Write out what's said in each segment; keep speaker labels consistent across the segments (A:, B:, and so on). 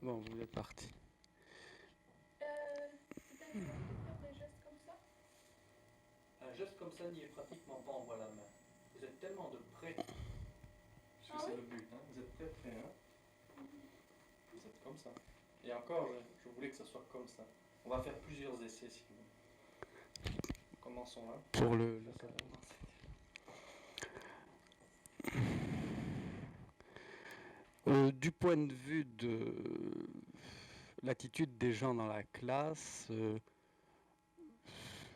A: Bon, vous êtes parti.
B: C'est interdit de faire des gestes comme ça?
C: Un geste comme ça n'y est pratiquement pas, envoie la main. Vous êtes tellement de près, puisque
B: Ah
C: c'est
B: oui?
C: le but, hein. Vous êtes très près, hein. Vous êtes comme ça. Et encore, je voulais que ça soit comme ça. On va faire plusieurs essais si vous voulez. Commençons là.
A: Pour le
C: Ça commence.
A: Du point de vue de l'attitude des gens dans la classe,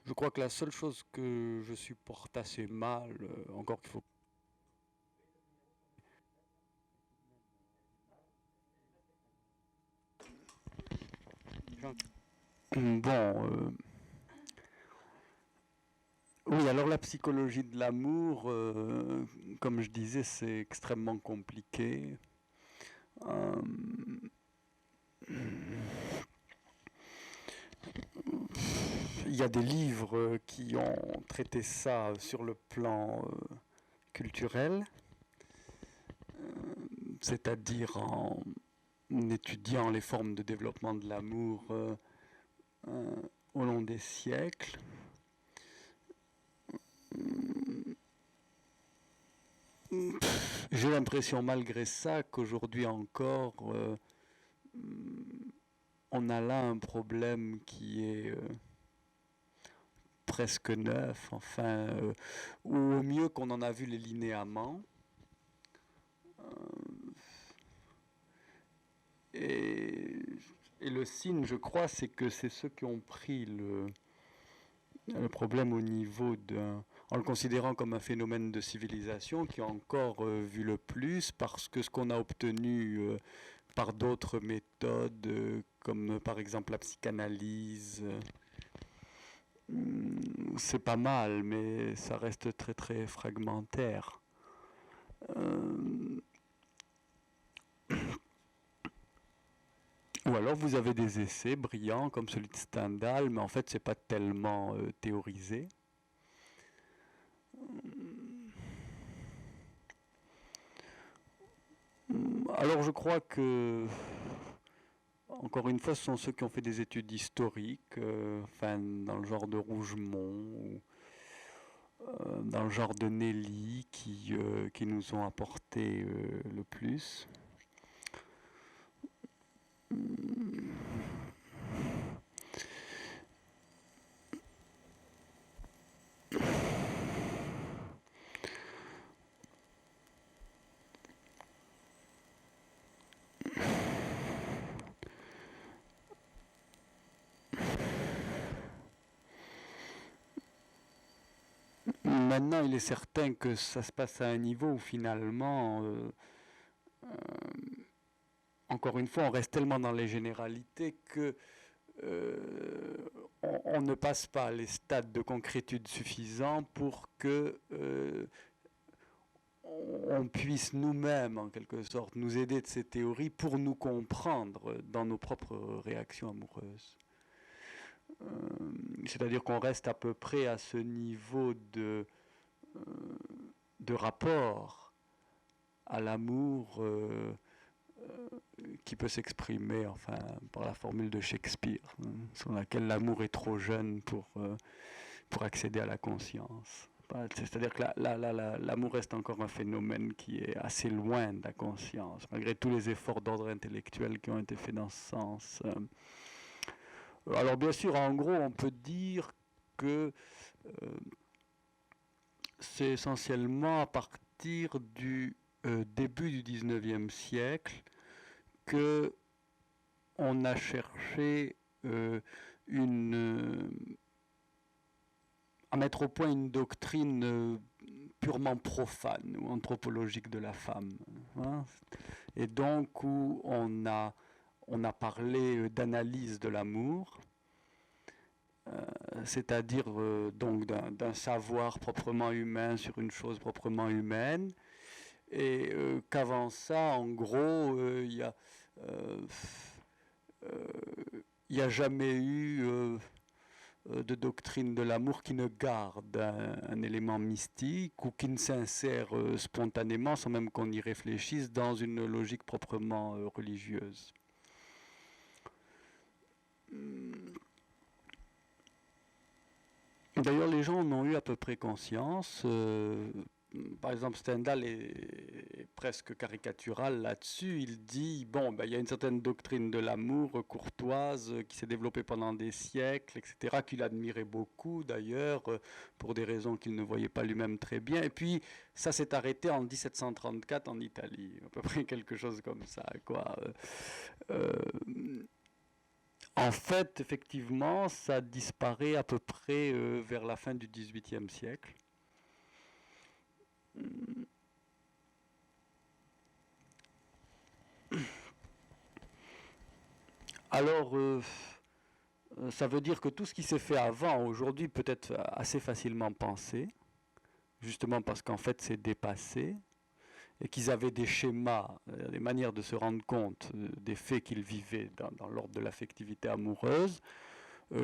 A: je crois que la seule chose que je supporte assez mal, encore qu'il faut... Bon, oui, alors la psychologie de l'amour, comme je disais, c'est extrêmement compliqué. Il y a des livres qui ont traité ça sur le plan culturel, c'est-à-dire en étudiant les formes de développement de l'amour au long des siècles. J'ai l'impression malgré ça qu'aujourd'hui encore, on a là un problème qui est presque neuf, enfin, ou au mieux qu'on en a vu les linéaments. Et, et le signe, je crois, c'est que c'est ceux qui ont pris le problème au niveau d'un, en le considérant comme un phénomène de civilisation, qui ont encore vu le plus, parce que ce qu'on a obtenu par d'autres méthodes, comme par exemple la psychanalyse, c'est pas mal, mais ça reste très très fragmentaire. Ou alors vous avez des essais brillants comme celui de Stendhal, mais en fait c'est pas tellement théorisé. Alors je crois que, encore une fois, ce sont ceux qui ont fait des études historiques, enfin dans le genre de Rougemont, ou dans le genre de Nelly, qui nous ont apporté le plus. Maintenant, il est certain que ça se passe à un niveau où finalement, encore une fois, on reste tellement dans les généralités que on ne passe pas les stades de concrétude suffisants pour que on puisse nous-mêmes, en quelque sorte, nous aider de ces théories pour nous comprendre dans nos propres réactions amoureuses. C'est-à-dire qu'on reste à peu près à ce niveau de rapport à l'amour qui peut s'exprimer enfin, par la formule de Shakespeare, sur laquelle l'amour est trop jeune pour accéder à la conscience. C'est-à-dire que l'amour reste encore un phénomène qui est assez loin de la conscience, malgré tous les efforts d'ordre intellectuel qui ont été faits dans ce sens. Alors bien sûr, en gros, on peut dire que c'est essentiellement à partir du début du 19e siècle que on a cherché à mettre au point une doctrine purement profane ou anthropologique de la femme. Hein, et donc où on a parlé d'analyse de l'amour, c'est-à-dire donc d'un savoir proprement humain sur une chose proprement humaine, et qu'avant ça, en gros, il n'y a jamais eu de doctrine de l'amour qui ne garde un élément mystique ou qui ne s'insère spontanément, sans même qu'on y réfléchisse, dans une logique proprement religieuse. D'ailleurs, les gens en ont eu à peu près conscience. Par exemple, Stendhal est presque caricatural là-dessus. Il dit, bon, ben, il y a une certaine doctrine de l'amour courtoise qui s'est développée pendant des siècles, etc., qu'il admirait beaucoup d'ailleurs, pour des raisons qu'il ne voyait pas lui-même très bien. Et puis, ça s'est arrêté en 1734 en Italie, à peu près quelque chose comme ça, quoi. En fait, effectivement, ça disparaît à peu près vers la fin du XVIIIe siècle. Alors, ça veut dire que tout ce qui s'est fait avant, aujourd'hui, peut être assez facilement pensé, justement parce qu'en fait, c'est dépassé, et qu'ils avaient des schémas, des manières de se rendre compte des faits qu'ils vivaient dans l'ordre de l'affectivité amoureuse,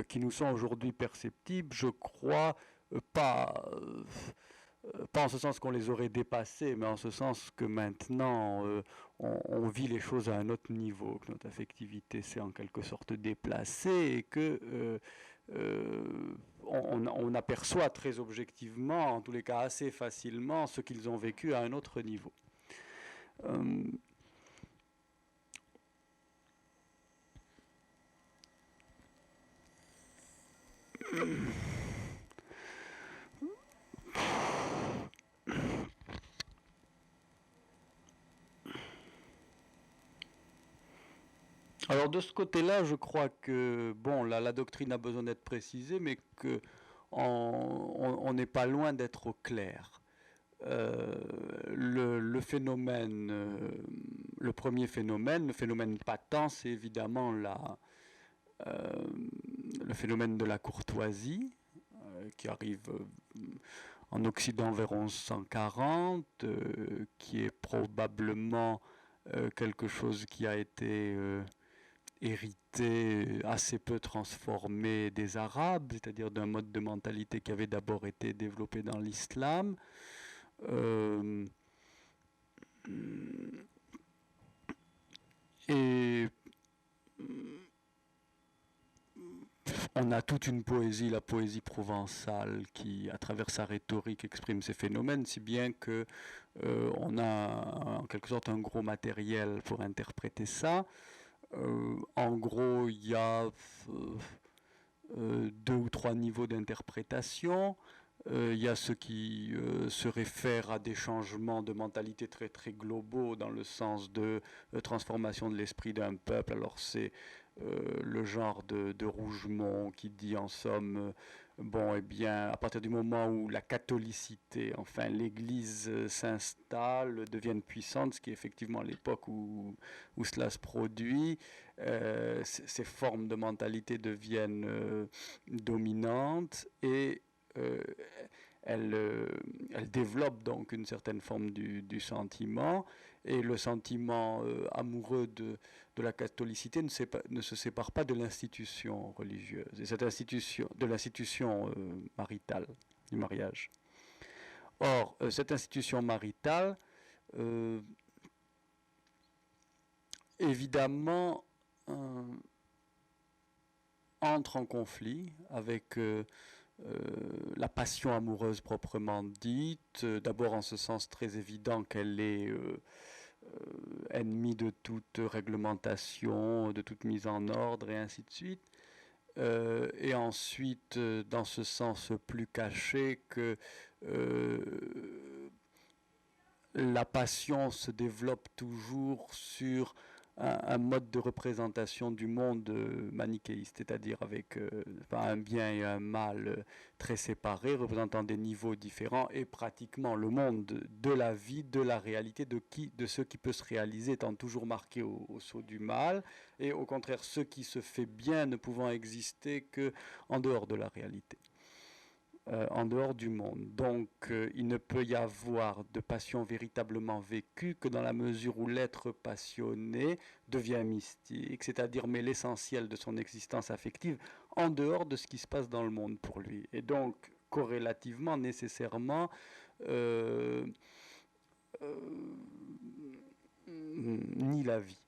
A: qui nous sont aujourd'hui perceptibles, je crois, pas en ce sens qu'on les aurait dépassés, mais en ce sens que maintenant on vit les choses à un autre niveau, que notre affectivité s'est en quelque sorte déplacée et que on aperçoit très objectivement, en tous les cas assez facilement, ce qu'ils ont vécu à un autre niveau. Alors de ce côté-là, je crois que bon, la doctrine a besoin d'être précisée, mais que on n'est pas loin d'être au clair. Le phénomène, le premier phénomène, le phénomène patent, c'est évidemment le phénomène de la courtoisie, qui arrive en Occident vers 1140, qui est probablement quelque chose qui a été hérité, assez peu transformé des Arabes, c'est-à-dire d'un mode de mentalité qui avait d'abord été développé dans l'islam. Et on a toute une poésie, la poésie provençale, qui, à travers sa rhétorique, exprime ces phénomènes, si bien que on a en quelque sorte un gros matériel pour interpréter ça. En gros, il y a 2 ou 3 niveaux d'interprétation. Il y a ceux qui se réfèrent à des changements de mentalité très très globaux dans le sens de transformation de l'esprit d'un peuple. Alors c'est le genre de Rougemont qui dit en somme, bon, eh bien, à partir du moment où la catholicité, enfin l'Église s'installe, devienne puissante, ce qui est effectivement l'époque où cela se produit, ces formes de mentalité deviennent dominantes et elle développe donc une certaine forme du sentiment, et le sentiment amoureux de la catholicité ne se sépare pas de l'institution religieuse, et cette institution, de l'institution maritale, du mariage. Or, cette institution maritale, évidemment, entre en conflit avec la passion amoureuse proprement dite, d'abord en ce sens très évident qu'elle est ennemie de toute réglementation, de toute mise en ordre et ainsi de suite. Et ensuite, dans ce sens plus caché, que la passion se développe toujours sur un mode de représentation du monde manichéiste, c'est-à-dire avec un bien et un mal très séparés, représentant des niveaux différents, et pratiquement le monde de la vie, de la réalité, de ce qui peut se réaliser étant toujours marqué au sceau du mal, et au contraire ce qui se fait bien ne pouvant exister que en dehors de la réalité. En dehors du monde. Donc il ne peut y avoir de passion véritablement vécue que dans la mesure où l'être passionné devient mystique, c'est-à-dire met l'essentiel de son existence affective en dehors de ce qui se passe dans le monde pour lui. Et donc, corrélativement, nécessairement, nie la vie.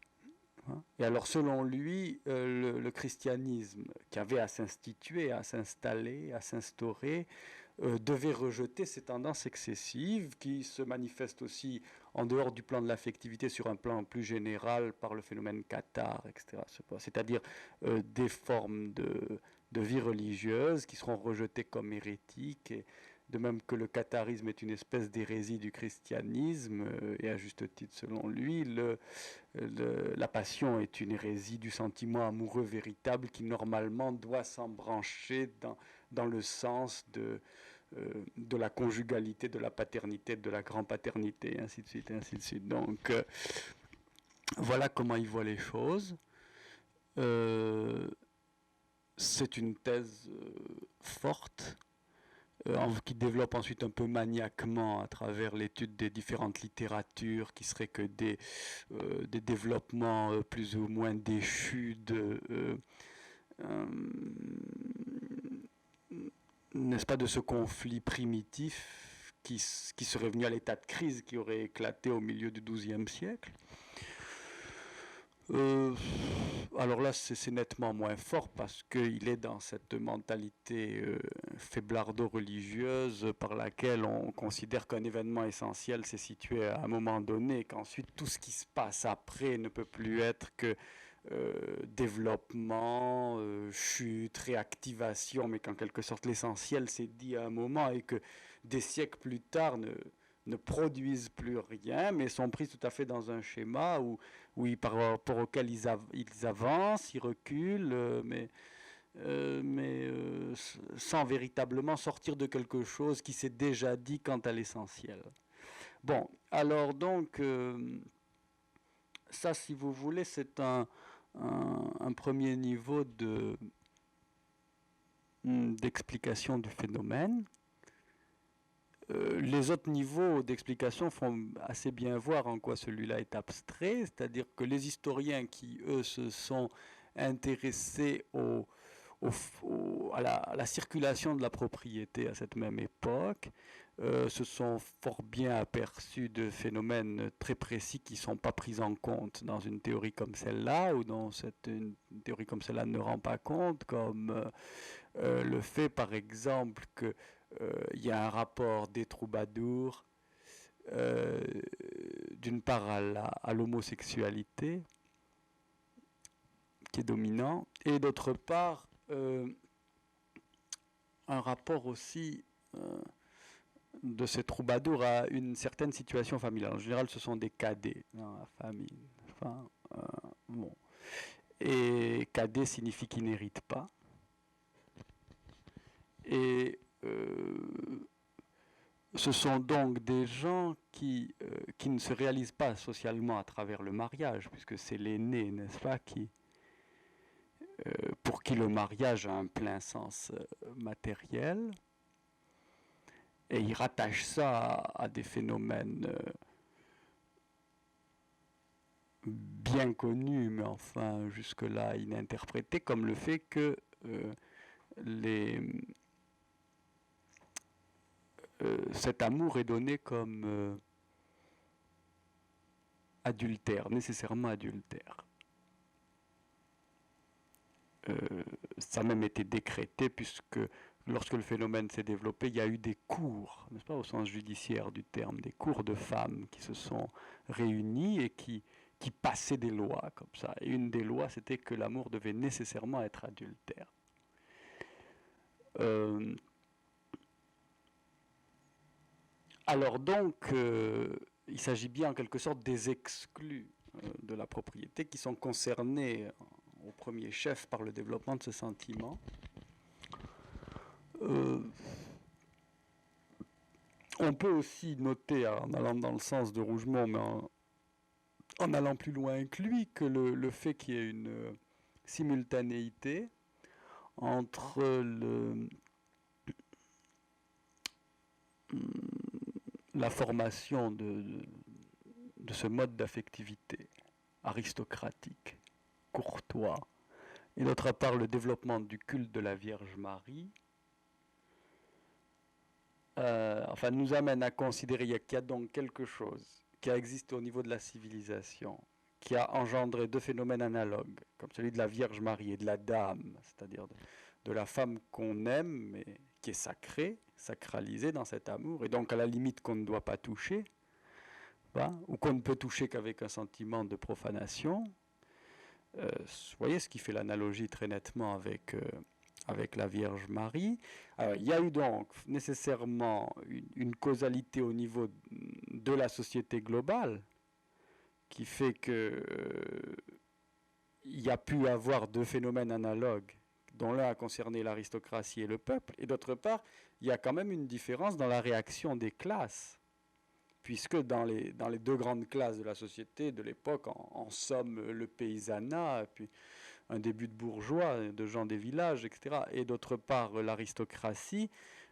A: hein. Et alors, selon lui, le christianisme, qui avait à s'instituer, à s'installer, à s'instaurer, devait rejeter ces tendances excessives qui se manifestent aussi en dehors du plan de l'affectivité sur un plan plus général par le phénomène cathare, etc. C'est-à-dire des formes de vie religieuse qui seront rejetées comme hérétiques, et de même que le catharisme est une espèce d'hérésie du christianisme, et à juste titre selon lui, la passion est une hérésie du sentiment amoureux véritable qui normalement doit s'embrancher dans le sens de la conjugalité, de la paternité, de la grand-paternité, ainsi de suite, ainsi de suite. Donc, voilà comment il voit les choses. C'est une thèse forte, qui développe ensuite un peu maniaquement à travers l'étude des différentes littératures, qui seraient que des développements plus ou moins déchus n'est-ce pas, de ce conflit primitif qui serait venu à l'état de crise qui aurait éclaté au milieu du XIIe siècle. Alors là, c'est nettement moins fort parce qu'il est dans cette mentalité faiblardo-religieuse par laquelle on considère qu'un événement essentiel s'est situé à un moment donné, qu'ensuite tout ce qui se passe après ne peut plus être que développement, chute, réactivation, mais qu'en quelque sorte l'essentiel s'est dit à un moment et que des siècles plus tard ne produisent plus rien, mais sont pris tout à fait dans un schéma par rapport auquel ils avancent, ils reculent, sans véritablement sortir de quelque chose qui s'est déjà dit quant à l'essentiel. Bon, alors donc, ça, si vous voulez, c'est un premier niveau d'explication du phénomène. Les autres niveaux d'explication font assez bien voir en quoi celui-là est abstrait, c'est-à-dire que les historiens qui, eux, se sont intéressés à la circulation de la propriété à cette même époque, se sont fort bien aperçus de phénomènes très précis qui ne sont pas pris en compte dans une théorie comme celle-là, ou dont une théorie comme celle-là ne rend pas compte, comme le fait par exemple que il y a un rapport des troubadours d'une part à l'homosexualité qui est dominant, et d'autre part un rapport aussi de ces troubadours à une certaine situation familiale. En général, ce sont des cadets dans la famille. Enfin, bon. Et cadet signifie qu'ils n'héritent pas. Et ce sont donc des gens qui ne se réalisent pas socialement à travers le mariage, puisque c'est l'aîné, n'est-ce pas, pour qui le mariage a un plein sens matériel. Et ils rattachent ça à des phénomènes bien connus, mais enfin jusque-là ininterprétés, comme le fait que cet amour est donné comme adultère, nécessairement adultère. Ça a même été décrété puisque lorsque le phénomène s'est développé, il y a eu des cours, n'est-ce pas, au sens judiciaire du terme, des cours de femmes qui se sont réunies et qui passaient des lois comme ça. Et une des lois, c'était que l'amour devait nécessairement être adultère. Alors donc, il s'agit bien en quelque sorte des exclus de la propriété qui sont concernés au premier chef par le développement de ce sentiment. On peut aussi noter, en allant dans le sens de Rougemont, mais en allant plus loin que lui, que le fait qu'il y ait une simultanéité entre la formation de ce mode d'affectivité aristocratique, courtois, et d'autre part le développement du culte de la Vierge Marie, nous amène à considérer qu'il y a donc quelque chose qui a existé au niveau de la civilisation, qui a engendré deux phénomènes analogues, comme celui de la Vierge Marie et de la Dame, c'est-à-dire de la femme qu'on aime, mais qui est sacrée, sacralisée dans cet amour, et donc à la limite qu'on ne doit pas toucher, ou qu'on ne peut toucher qu'avec un sentiment de profanation. Vous voyez ce qui fait l'analogie très nettement avec la Vierge Marie. Alors, il y a eu donc nécessairement une causalité au niveau de la société globale qui fait que il y a pu avoir deux phénomènes analogues, dont l'un a concerné l'aristocratie et le peuple, et d'autre part, il y a quand même une différence dans la réaction des classes, puisque dans les deux grandes classes de la société de l'époque, en somme le paysanat, et puis un début de bourgeois, de gens des villages, etc., et d'autre part l'aristocratie,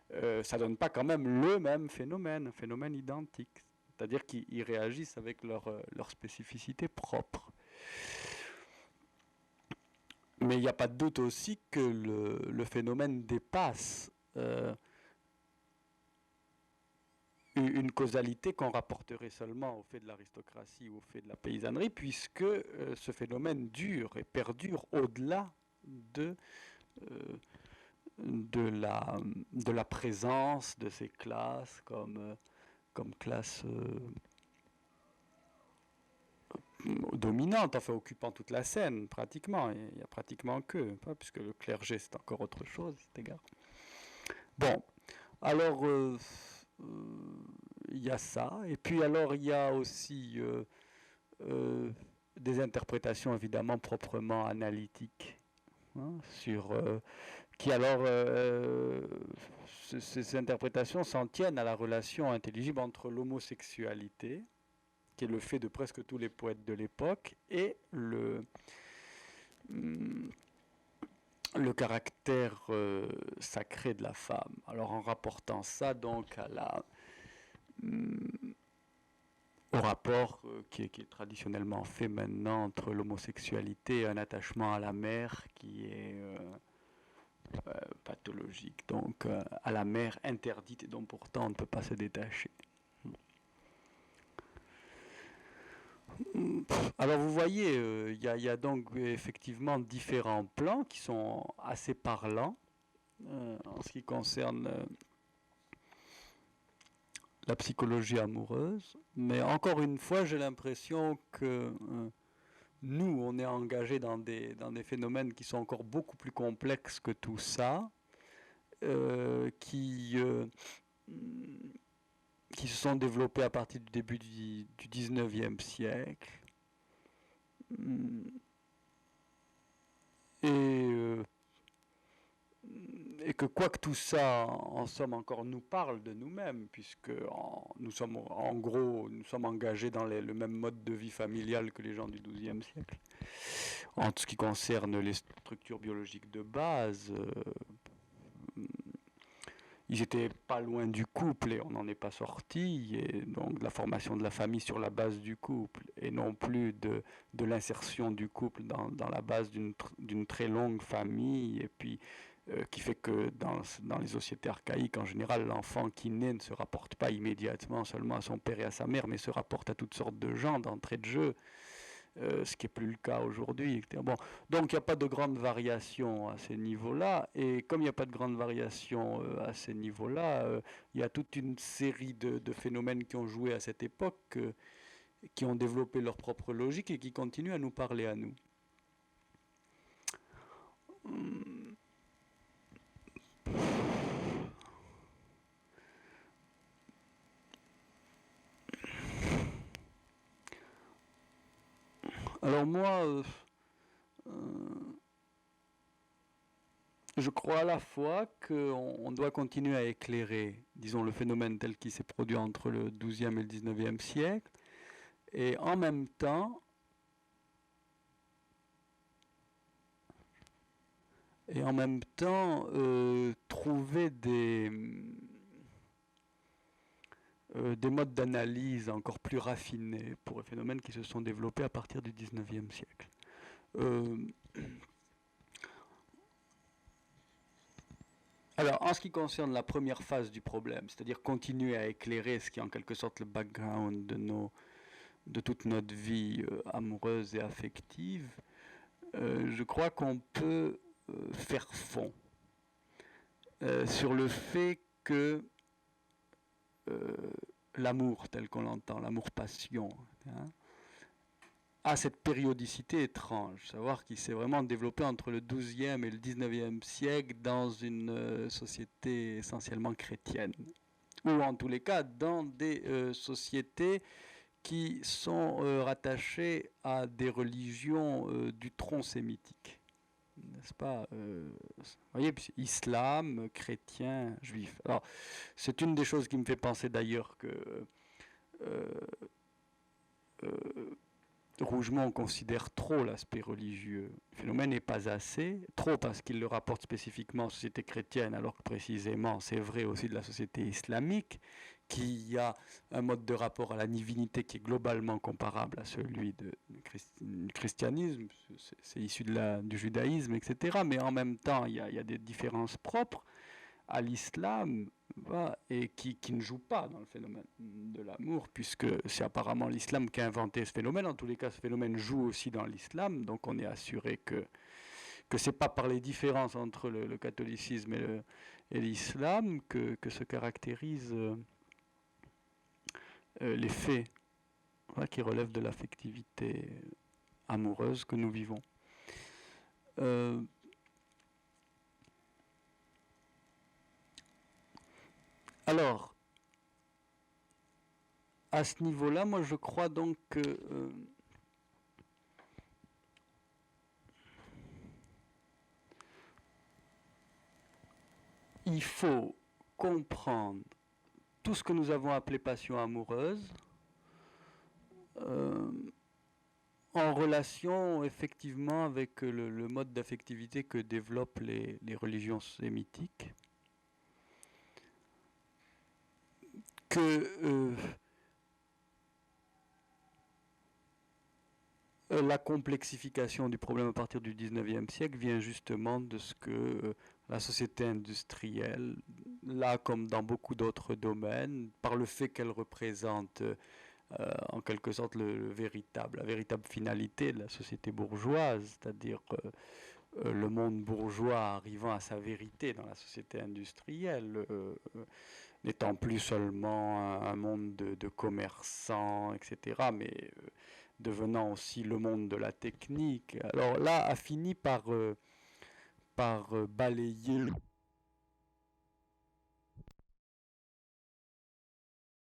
A: ça ne donne pas quand même le même phénomène, un phénomène identique. C'est-à-dire qu'ils réagissent avec leur spécificité propre. Mais il n'y a pas de doute aussi que le phénomène dépasse une causalité qu'on rapporterait seulement au fait de l'aristocratie ou au fait de la paysannerie, puisque ce phénomène dure et perdure au-delà de la présence de ces classes comme classe dominante, enfin occupant toute la scène pratiquement. Il n'y a pratiquement que, puisque le clergé c'est encore autre chose, cet égard. Bon, alors il y a ça, et puis alors il y a aussi des interprétations évidemment proprement analytiques, sur qui alors ces interprétations s'en tiennent à la relation intelligible entre l'homosexualité, qui est le fait de presque tous les poètes de l'époque, et le caractère sacré de la femme. Alors en rapportant ça donc au rapport qui est traditionnellement fait maintenant entre l'homosexualité et un attachement à la mère qui est pathologique, donc à la mère interdite et dont pourtant on ne peut pas se détacher. Alors vous voyez, il y a donc effectivement différents plans qui sont assez parlants en ce qui concerne la psychologie amoureuse, mais encore une fois j'ai l'impression que nous on est engagés dans des phénomènes qui sont encore beaucoup plus complexes que tout ça, qui se sont développés à partir du début du 19e siècle. Et que quoi que tout ça, en somme, encore nous parle de nous-mêmes, puisque nous sommes en gros, nous sommes engagés dans le même mode de vie familial que les gens du XIIe siècle. En ce qui concerne les structures biologiques de base, ils n'étaient pas loin du couple et on n'en est pas sorti, et donc de la formation de la famille sur la base du couple, et non plus de l'insertion du couple dans la base d'une très longue famille, et puis qui fait que dans les sociétés archaïques, en général, l'enfant qui naît ne se rapporte pas immédiatement seulement à son père et à sa mère, mais se rapporte à toutes sortes de gens d'entrée de jeu, ce qui n'est plus le cas aujourd'hui. Bon, donc il n'y a pas de grande variation à ces niveaux-là, et comme il n'y a pas de grande variation à ces niveaux-là, il y a toute une série de phénomènes qui ont joué à cette époque, qui ont développé leur propre logique et qui continuent à nous parler à nous. Alors moi, je crois à la fois qu'on doit continuer à éclairer, disons, le phénomène tel qu'il s'est produit entre le XIIe et le XIXe siècle, et en même temps, trouver des modes d'analyse encore plus raffinés pour les phénomènes qui se sont développés à partir du XIXe siècle. Alors, en ce qui concerne la première phase du problème, c'est-à-dire continuer à éclairer ce qui est en quelque sorte le background de toute notre vie amoureuse et affective, je crois qu'on peut faire fond sur le fait que l'amour tel qu'on l'entend, l'amour-passion, hein, a cette périodicité étrange, savoir qu'il s'est vraiment développé entre le XIIe et le XIXe siècle dans une société essentiellement chrétienne, ou en tous les cas dans des sociétés qui sont rattachées à des religions du tronc sémitique, n'est-ce pas vous voyez, islam, chrétien, juif. Alors, c'est une des choses qui me fait penser d'ailleurs que euh, Rougemont considère trop l'aspect religieux. Le phénomène n'est pas assez, trop parce qu'il le rapporte spécifiquement aux sociétés chrétiennes, alors que précisément c'est vrai aussi de la société islamique, qui a un mode de rapport à la divinité qui est globalement comparable à celui du christianisme, c'est issu du judaïsme, etc. Mais en même temps, il y a des différences propres à l'islam, et qui ne joue pas dans le phénomène de l'amour, puisque c'est apparemment l'islam qui a inventé ce phénomène. En tous les cas, ce phénomène joue aussi dans l'islam, donc on est assuré que ce n'est pas par les différences entre le catholicisme et l'islam que se caractérisent les faits qui relèvent de l'affectivité amoureuse que nous vivons. Alors, à ce niveau-là, moi je crois donc que il faut comprendre tout ce que nous avons appelé passion amoureuse en relation effectivement avec le mode d'affectivité que développent les religions sémitiques, que la complexification du problème à partir du XIXe siècle vient justement de ce que la société industrielle, là comme dans beaucoup d'autres domaines, par le fait qu'elle représente en quelque sorte la véritable finalité de la société bourgeoise, c'est-à-dire le monde bourgeois arrivant à sa vérité dans la société industrielle, n'étant plus seulement un monde de commerçants, etc., mais devenant aussi le monde de la technique. Alors là, a fini par balayer